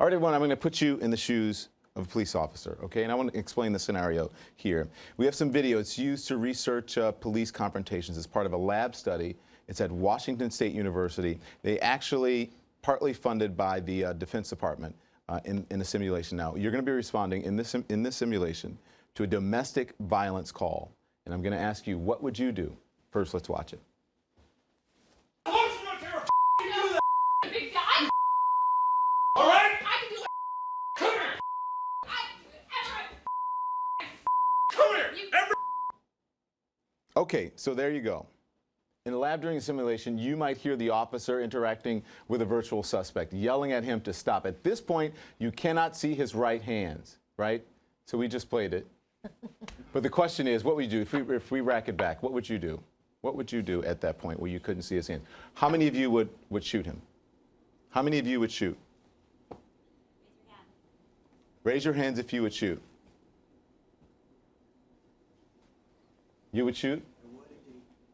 All right, everyone, I'm going to put you in the shoes of a police officer, okay? And I want to explain the scenario here. We have some video. It's used to research police confrontations. It's part of a lab study. It's at Washington State University. They actually, partly funded by the Defense Department in a simulation. Now, you're going to be responding in this simulation to a domestic violence call. And I'm going to ask you, what would you do? First, let's watch it. All right? Okay, so there you go. In a lab during a simulation, you might hear the officer interacting with a virtual suspect, yelling at him to stop. At this point, you cannot see his right hands, right? So we just played it. But the question is, what would you do? If we rack it back, what would you do? What would you do at that point where you couldn't see his hands? How many of you would shoot him? How many of you would shoot? Raise your hands if you would shoot. You would shoot?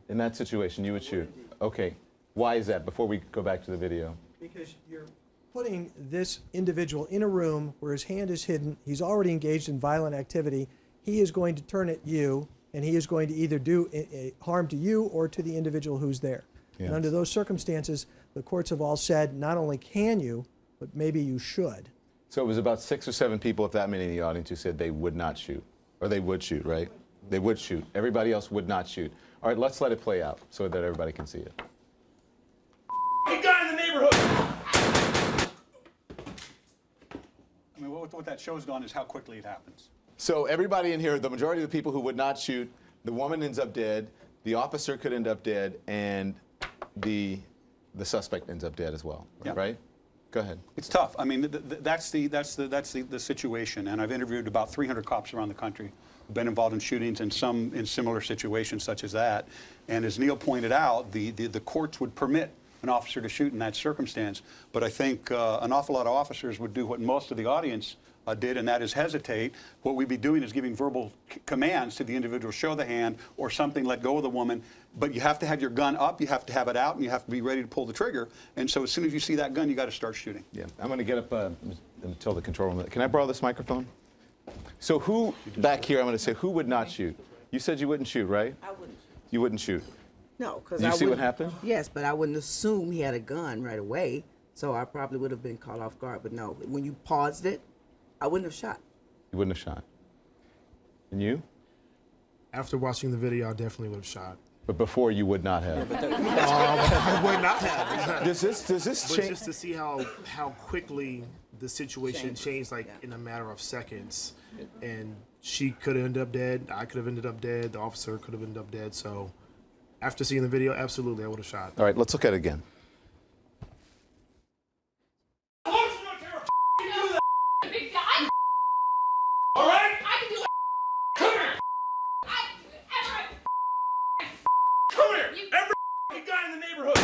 In that situation, you would shoot. Okay. Why is that? Before we go back to the video. Because you're putting this individual in a room where his hand is hidden. He's already engaged in violent activity. He is going to turn at you, and he is going to either do harm to you or to the individual who's there. Yes. And under those circumstances, the courts have all said not only can you, but maybe you should. So it was about 6 or 7 people, if that many in the audience, who said they would not shoot. Or they would shoot, right? They would shoot. Everybody else would not shoot. All right, let's let it play out so that everybody can see it. Hey, guy in the neighborhood! I mean, what that shows on is how quickly it happens. So everybody in here, the majority of the people who would not shoot, the woman ends up dead, the officer could end up dead, and the suspect ends up dead as well, yeah. Right? Go ahead. It's tough. I mean, that's the situation. And I've interviewed about 300 cops around the country who've been involved in shootings and some in similar situations such as that. And as Neil pointed out, the courts would permit an officer to shoot in that circumstance. But I think an awful lot of officers would do what most of the audience did, and that is hesitate. What we'd be doing is giving verbal commands to the individual, show the hand or something, let go of the woman. But you have to have your gun up, you have to have it out, and you have to be ready to pull the trigger. And so as soon as you see that gun, you got to start shooting. Yeah, I'm going to get up until the control room. Can I borrow this microphone? So who, back here, I'm going to say, who would not shoot? You said you wouldn't shoot, right? I wouldn't shoot. You wouldn't shoot? No, because you see what happened? Yes, but I wouldn't assume he had a gun right away, so I probably would have been caught off guard. But no, when you paused it, I wouldn't have shot. You wouldn't have shot. And you? After watching the video, I definitely would have shot. But before, you would not have. I would not have. Does this But change? just to see how quickly the situation changed, like in a matter of seconds, and she could have ended up dead. I could have ended up dead. The officer could have ended up dead. So, after seeing the video, absolutely, I would have shot. All right, let's look at it again. All right? Come here! Come here! Every guy in the neighborhood!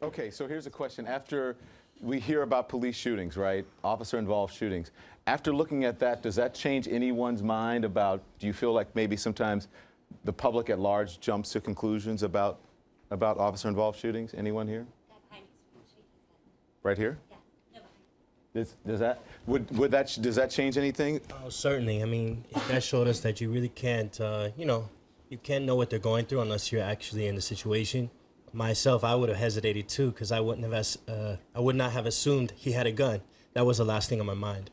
Okay, so here's a question. After we hear about police shootings, right? Officer-involved shootings. After looking at that, does that change anyone's mind about, do you feel like maybe sometimes the public at large jumps to conclusions about officer-involved shootings? Anyone here? Right here? Does that change anything? Oh, certainly. I mean, that showed us that you really can't, you can't know what they're going through unless you're actually in the situation. Myself, I would have hesitated too, because I would not have assumed he had a gun. That was the last thing on my mind.